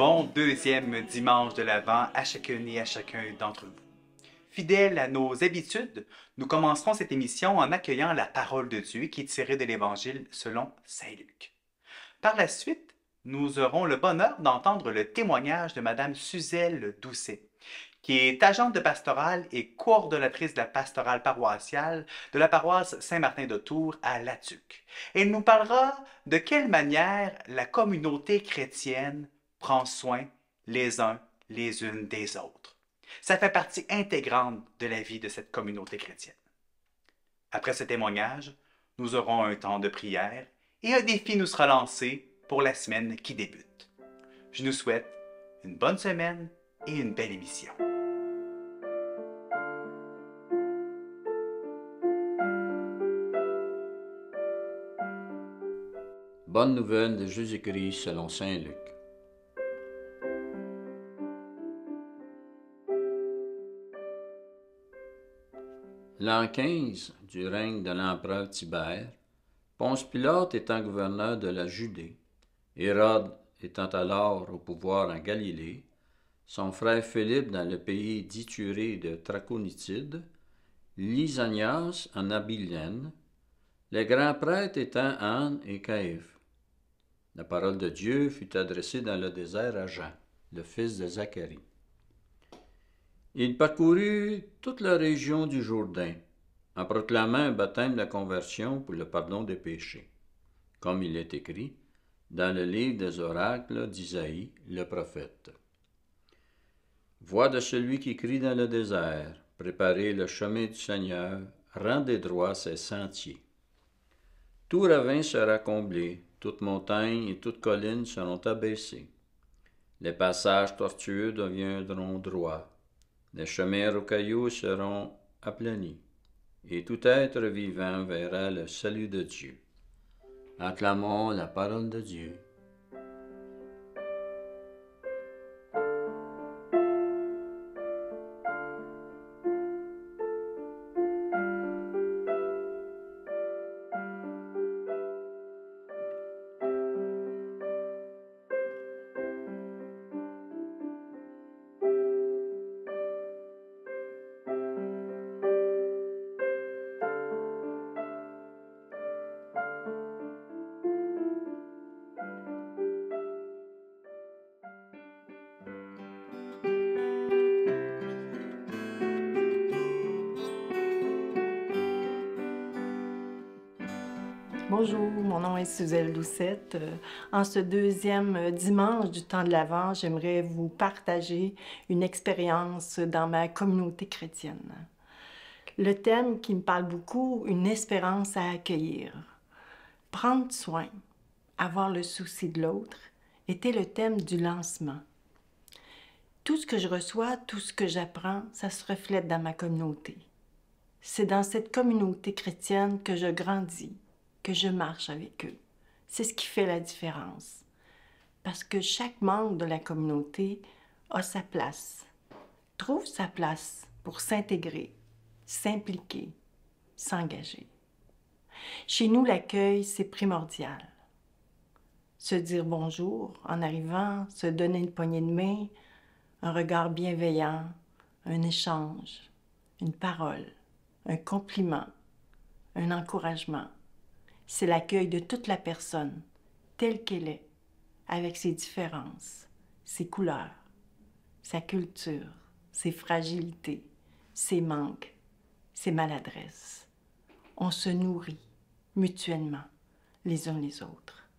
Bon deuxième dimanche de l'Avent à chacune et à chacun d'entre vous. Fidèles à nos habitudes, nous commencerons cette émission en accueillant la parole de Dieu qui est tirée de l'Évangile selon saint Luc. Par la suite, nous aurons le bonheur d'entendre le témoignage de Madame Suzelle Doucet, qui est agente de pastorale et coordonnatrice de la pastorale paroissiale de la paroisse Saint-Martin de Tours à Latuc. Elle nous parlera de quelle manière la communauté chrétienne prend soin les uns les unes des autres. Ça fait partie intégrante de la vie de cette communauté chrétienne. Après ce témoignage, nous aurons un temps de prière et un défi nous sera lancé pour la semaine qui débute. Je nous souhaite une bonne semaine et une belle émission. Bonne nouvelle de Jésus-Christ selon saint Luc. L'an 15 du règne de l'empereur Tibère, Ponce Pilate étant gouverneur de la Judée, Hérode étant alors au pouvoir en Galilée, son frère Philippe dans le pays d'Ithurée de Traconitide, Lysanias en Abilène, les grands prêtres étant Anne et Caïphe. La parole de Dieu fut adressée dans le désert à Jean, le fils de Zacharie. Il parcourut toute la région du Jourdain, en proclamant un baptême de conversion pour le pardon des péchés, comme il est écrit dans le livre des oracles d'Isaïe, le prophète. Voix de celui qui crie dans le désert, préparez le chemin du Seigneur, rendez droit ses sentiers. Tout ravin sera comblé, toute montagne et toute colline seront abaissées. Les passages tortueux deviendront droits. Les chemins rocailleux seront aplanis, et tout être vivant verra le salut de Dieu. Acclamons la parole de Dieu. Bonjour, mon nom est Suzelle Doucette. En ce deuxième dimanche du temps de l'Avent, j'aimerais vous partager une expérience dans ma communauté chrétienne. Le thème qui me parle beaucoup, une espérance à accueillir. Prendre soin, avoir le souci de l'autre, était le thème du lancement. Tout ce que je reçois, tout ce que j'apprends, ça se reflète dans ma communauté. C'est dans cette communauté chrétienne que je grandis, que je marche avec eux. C'est ce qui fait la différence. Parce que chaque membre de la communauté a sa place, trouve sa place pour s'intégrer, s'impliquer, s'engager. Chez nous, l'accueil, c'est primordial. Se dire bonjour en arrivant, se donner une poignée de main, un regard bienveillant, un échange, une parole, un compliment, un encouragement. C'est l'accueil de toute la personne, telle qu'elle est, avec ses différences, ses couleurs, sa culture, ses fragilités, ses manques, ses maladresses. On se nourrit mutuellement, les uns les autres.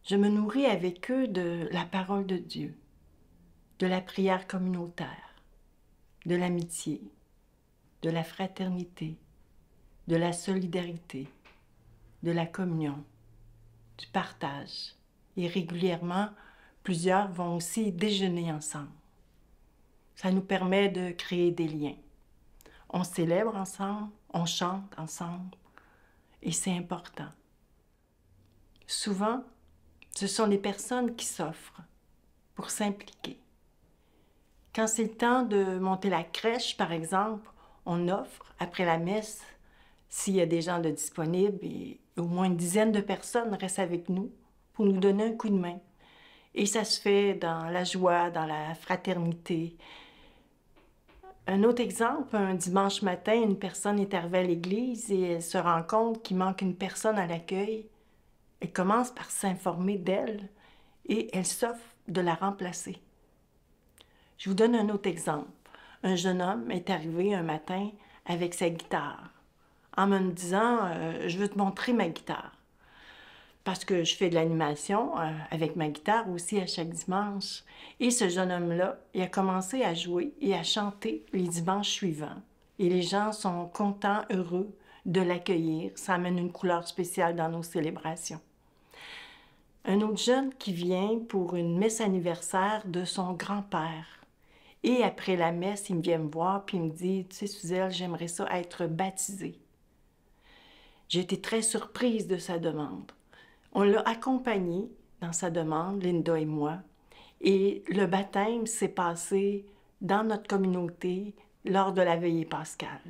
Je me nourris avec eux de la parole de Dieu, de la prière communautaire, de l'amitié, de la fraternité, de la solidarité, de la communion, du partage. Et régulièrement, plusieurs vont aussi déjeuner ensemble. Ça nous permet de créer des liens. On célèbre ensemble, on chante ensemble, et c'est important. Souvent, ce sont les personnes qui s'offrent pour s'impliquer. Quand c'est le temps de monter la crèche, par exemple, on offre, après la messe, s'il y a des gens de disponibles, et au moins une dizaine de personnes restent avec nous pour nous donner un coup de main. Et ça se fait dans la joie, dans la fraternité. Un autre exemple, un dimanche matin, une personne est arrivée à l'église et elle se rend compte qu'il manque une personne à l'accueil. Elle commence par s'informer d'elle et elle s'offre de la remplacer. Je vous donne un autre exemple. Un jeune homme est arrivé un matin avec sa guitare en me disant « Je veux te montrer ma guitare ». Parce que je fais de l'animation avec ma guitare aussi à chaque dimanche. Et ce jeune homme-là, il a commencé à jouer et à chanter les dimanches suivants. Et les gens sont contents, heureux de l'accueillir. Ça amène une couleur spéciale dans nos célébrations. Un autre jeune qui vient pour une messe anniversaire de son grand-père. Et après la messe, il vient me voir puis il me dit « Tu sais, Suzelle, j'aimerais ça être baptisée. » J'ai été très surprise de sa demande. On l'a accompagné dans sa demande, Linda et moi, et le baptême s'est passé dans notre communauté lors de la veillée pascale.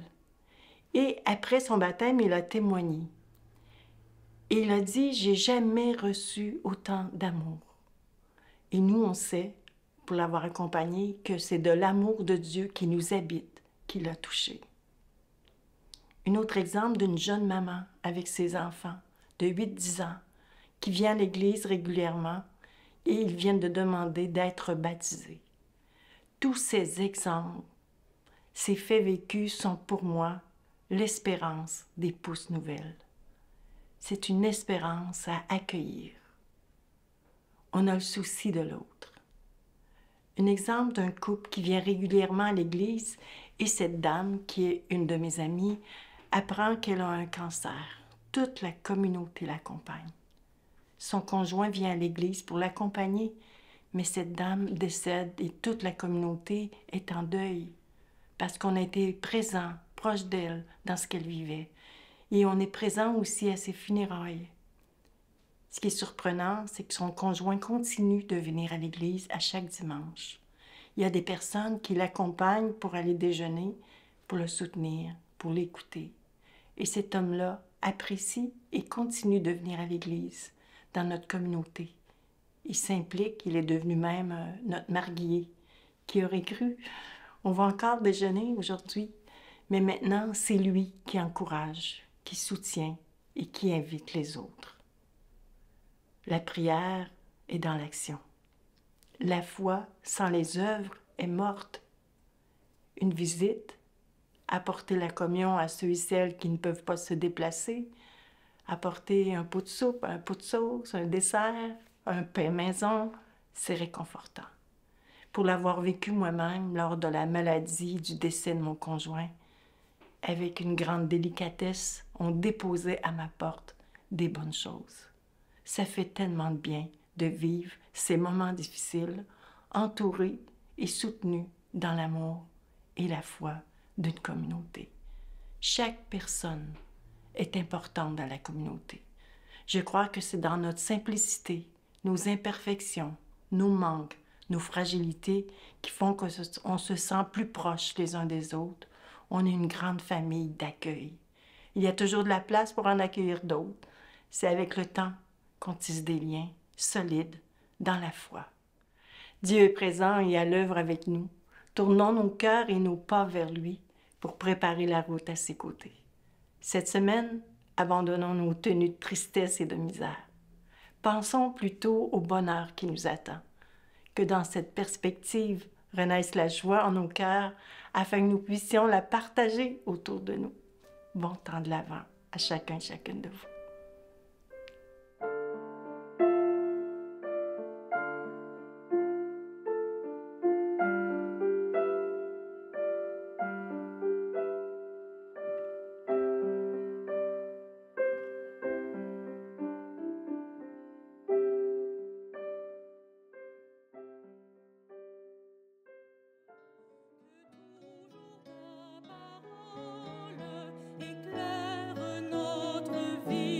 Et après son baptême, il a témoigné. Et il a dit « J'ai jamais reçu autant d'amour. » Et nous, on sait, pour l'avoir accompagné, que c'est de l'amour de Dieu qui nous habite, qui l'a touché. Un autre exemple d'une jeune maman avec ses enfants de 8-10 ans qui vient à l'église régulièrement et ils viennent de demander d'être baptisés. Tous ces exemples, ces faits vécus sont pour moi l'espérance des pousses nouvelles. C'est une espérance à accueillir. On a le souci de l'autre. Un exemple d'un couple qui vient régulièrement à l'église et cette dame, qui est une de mes amies, apprend qu'elle a un cancer. Toute la communauté l'accompagne. Son conjoint vient à l'église pour l'accompagner, mais cette dame décède et toute la communauté est en deuil parce qu'on a été présent, proche d'elle, dans ce qu'elle vivait. Et on est présent aussi à ses funérailles. Ce qui est surprenant, c'est que son conjoint continue de venir à l'église à chaque dimanche. Il y a des personnes qui l'accompagnent pour aller déjeuner, pour le soutenir, pour l'écouter. Et cet homme-là apprécie et continue de venir à l'église dans notre communauté. Il s'implique, il est devenu même notre marguillier. Qui aurait cru? On va encore déjeuner aujourd'hui, mais maintenant, c'est lui qui encourage, qui soutient et qui invite les autres. La prière est dans l'action. La foi sans les œuvres est morte. Une visite, apporter la communion à ceux et celles qui ne peuvent pas se déplacer, apporter un pot de soupe, un pot de sauce, un dessert, un pain maison, c'est réconfortant. Pour l'avoir vécu moi-même lors de la maladie, du décès de mon conjoint, avec une grande délicatesse, on déposait à ma porte des bonnes choses. Ça fait tellement de bien de vivre ces moments difficiles, entourés et soutenus dans l'amour et la foi d'une communauté. Chaque personne est importante dans la communauté. Je crois que c'est dans notre simplicité, nos imperfections, nos manques, nos fragilités qui font qu'on se sent plus proches les uns des autres. On est une grande famille d'accueil. Il y a toujours de la place pour en accueillir d'autres. C'est avec le temps qu'on tisse des liens solides dans la foi. Dieu est présent et à l'œuvre avec nous. Tournons nos cœurs et nos pas vers lui pour préparer la route à ses côtés. Cette semaine, abandonnons nos tenues de tristesse et de misère. Pensons plutôt au bonheur qui nous attend. Que dans cette perspective renaisse la joie en nos cœurs afin que nous puissions la partager autour de nous. Bon temps de l'Avent à chacun et chacune de vous. Éclaire notre vie.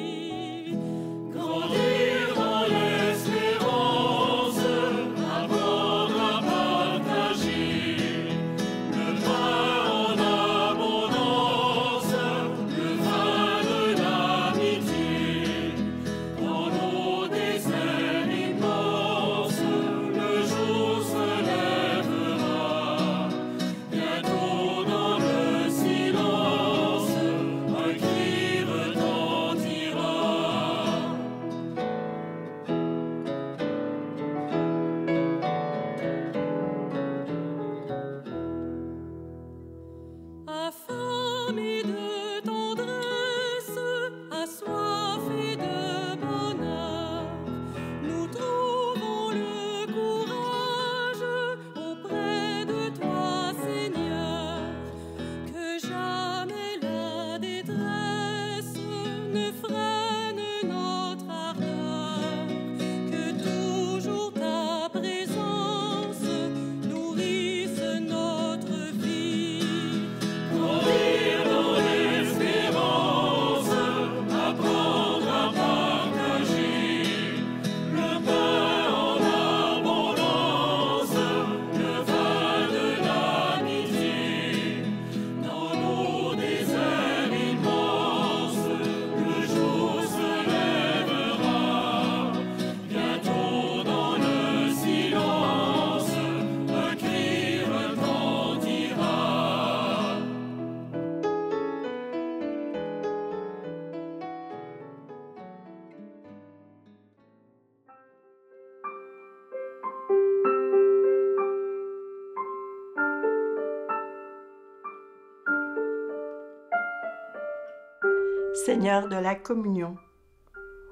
Seigneur de la communion,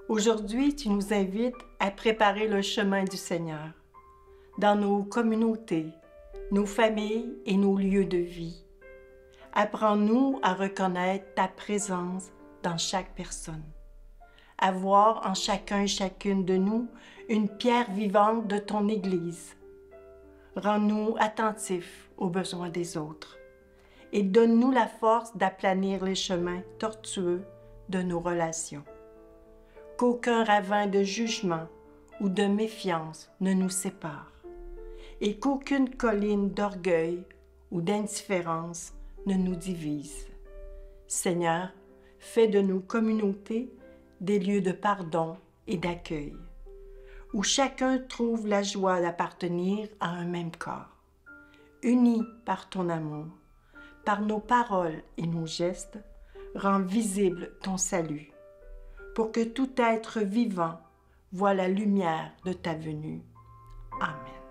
aujourd'hui tu nous invites à préparer le chemin du Seigneur dans nos communautés, nos familles et nos lieux de vie. Apprends-nous à reconnaître ta présence dans chaque personne, à voir en chacun et chacune de nous une pierre vivante de ton Église. Rends-nous attentifs aux besoins des autres et donne-nous la force d'aplanir les chemins tortueux de nos relations. Qu'aucun ravin de jugement ou de méfiance ne nous sépare et qu'aucune colline d'orgueil ou d'indifférence ne nous divise. Seigneur, fais de nos communautés des lieux de pardon et d'accueil, où chacun trouve la joie d'appartenir à un même corps. Unis par ton amour, par nos paroles et nos gestes, rends visible ton salut, pour que tout être vivant voie la lumière de ta venue. Amen.